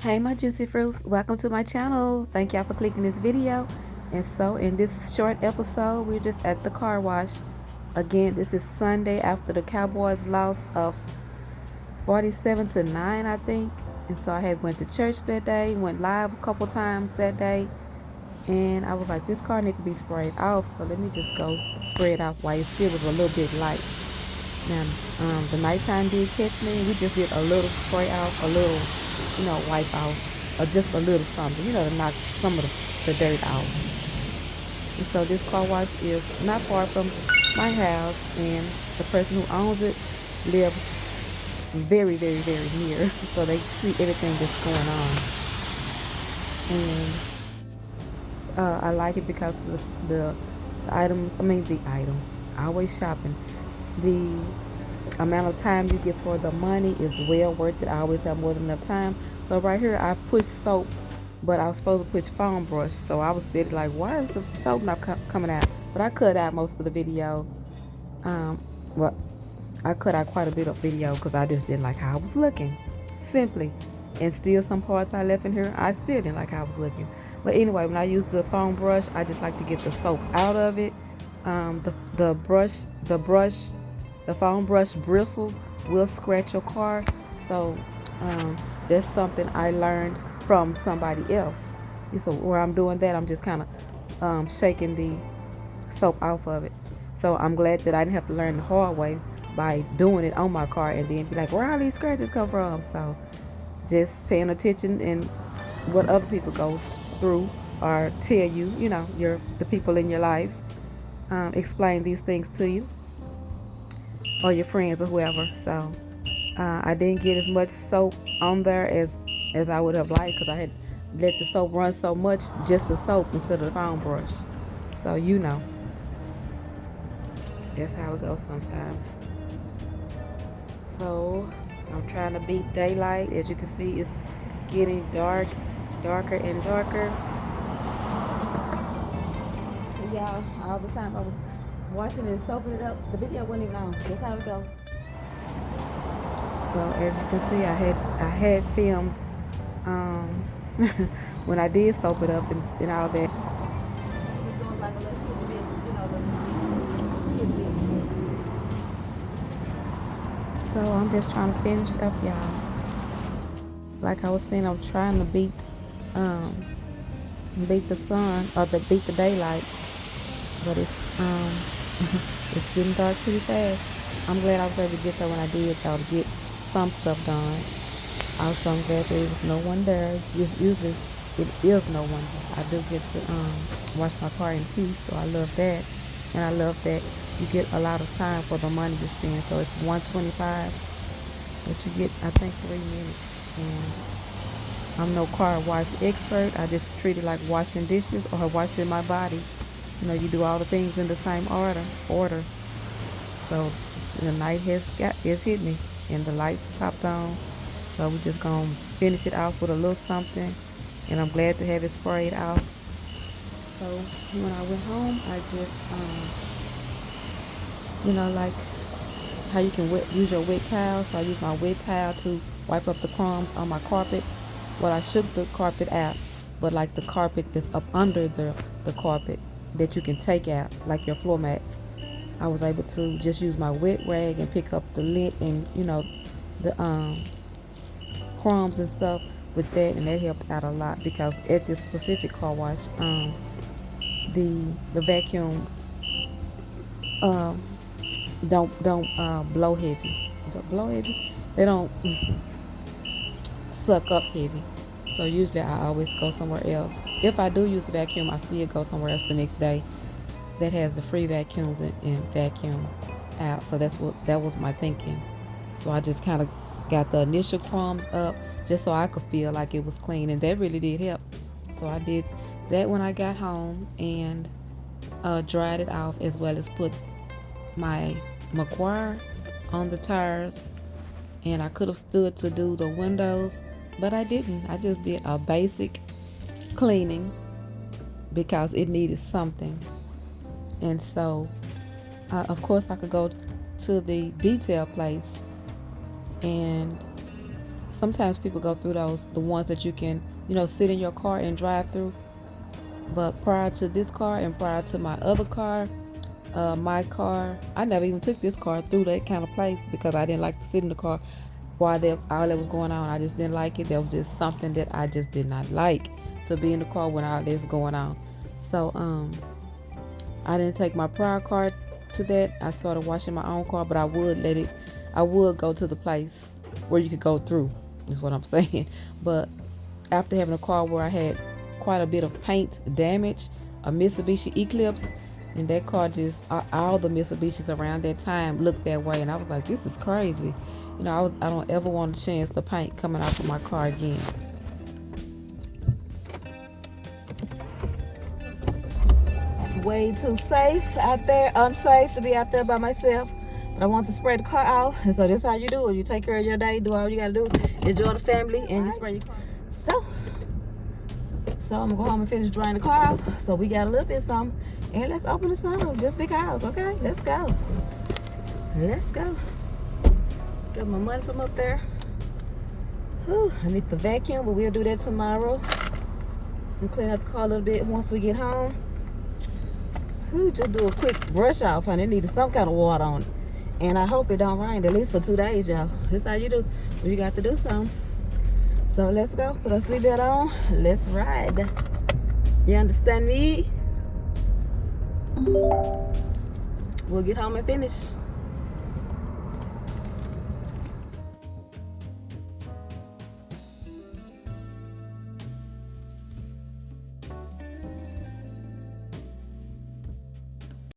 Hey my juicy fruits, welcome to my channel. Thank y'all for clicking this video. And so in this short episode, we're just at the car wash. Again, this is Sunday after the Cowboys loss of 47-9, I think. And so I had went to church that day, went live a couple times that day. And I was like, this car needs to be sprayed off. So let me just go spray it off while it still was a little bit light. Now, the nighttime did catch me. We just did a little spray off, a little, wipe off, or just a little something, to knock some of the dirt out. And so this car wash is not far from my house, and the person who owns it lives very, very, very near, so they see everything that's going on. And I like it because the items, always shopping. The amount of time you get for the money is well worth it. I always have more than enough time. So right here I pushed soap, but I was supposed to push foam brush, so I was steady like, why is the soap not coming out? But I cut out most of the video. Well, I cut out quite a bit of video because I just didn't like how I was looking, simply. And still some parts I left in here, I still didn't like how I was looking. But anyway, when I use the foam brush, I just like to get the soap out of it. The foam brush bristles will scratch your car. So that's something I learned from somebody else. So where I'm doing that, I'm just kind of shaking the soap off of it. So I'm glad that I didn't have to learn the hard way by doing it on my car and then be like, where all these scratches come from? So just paying attention and what other people go through or tell you, the people in your life explain these things to you, or your friends or whoever. So I didn't get as much soap on there as I would have liked, because I had let the soap run so much, just the soap instead of the foam brush. So that's how it goes sometimes. So I'm trying to beat daylight. As you can see, it's getting darker and darker. And y'all, all the time I was watching and soaping it up, the video wasn't even on. That's how it goes. So as you can see, I had filmed when I did soap it up and all that. So I'm just trying to finish up, y'all. Like I was saying, I'm trying to beat the sun, or beat the daylight, but it's it's getting dark pretty fast. I'm glad I was able to get there when I did, though, to get some stuff done. Also, I'm glad there was no one there. It's just usually it is no one there. I do get to wash my car in peace, so I love that. And I love that you get a lot of time for the money to spend. So it's $125, but you get, I think, 3 minutes. And I'm no car wash expert. I just treat it like washing dishes or washing my body. You do all the things in the same order. So the night has hit me, and the lights popped on. So we're just gonna finish it off with a little something, and I'm glad to have it sprayed off. So when I went home, I just like how you can use your wet towel. So I use my wet towel to wipe up the crumbs on my carpet. Well, I shook the carpet out, but like the carpet that's up under the carpet that you can take out, like your floor mats, I was able to just use my wet rag and pick up the lint and the crumbs and stuff with that, and that helped out a lot, because at this specific car wash, the vacuums don't blow heavy. Blow heavy? They don't suck up heavy. So usually I always go somewhere else. If I do use the vacuum, I still go somewhere else the next day that has the free vacuums and vacuum out. So that was my thinking. So I just kind of got the initial crumbs up just so I could feel like it was clean, and that really did help. So I did that when I got home, and dried it off, as well as put my McGuire on the tires. And I could have stood to do the windows, but I didn't. I just did a basic cleaning because it needed something. And so of course I could go to the detail place and sometimes people go through those, the ones that you can, you know, sit in your car and drive through. But prior to this car and prior to my other car, my car, I never even took this car through that kind of place because I didn't like to sit in the car while all that was going on. I just didn't like it. There was just something that I just did not like, to be in the car when all this going on. So I didn't take my prior car to that. I started washing my own car, but I would go to the place where you could go through, is what I'm saying. But after having a car where I had quite a bit of paint damage, a Mitsubishi Eclipse, and that car just, all the Mitsubishis around that time looked that way, and I was like, this is crazy. You know, I don't ever want to chance the paint coming off of my car again. It's way too safe out there, unsafe to be out there by myself. But I want to spray the car off, and so this is how you do it. You take care of your day, do all you gotta do, enjoy the family, and you spray your car. So I'm gonna go home and finish drying the car off. So we got a little bit of something, and let's open the sunroof just because. Okay, let's go. Let's go. Got my money from up there. Whew, I need the vacuum, but we'll do that tomorrow. And clean out the car a little bit once we get home. Whew, just do a quick brush off, honey. It needed some kind of water on it. And I hope it don't rain, at least for 2 days, y'all. This how you do. You got to do something. So let's go. Put our seatbelt on. Let's ride. You understand me? We'll get home and finish.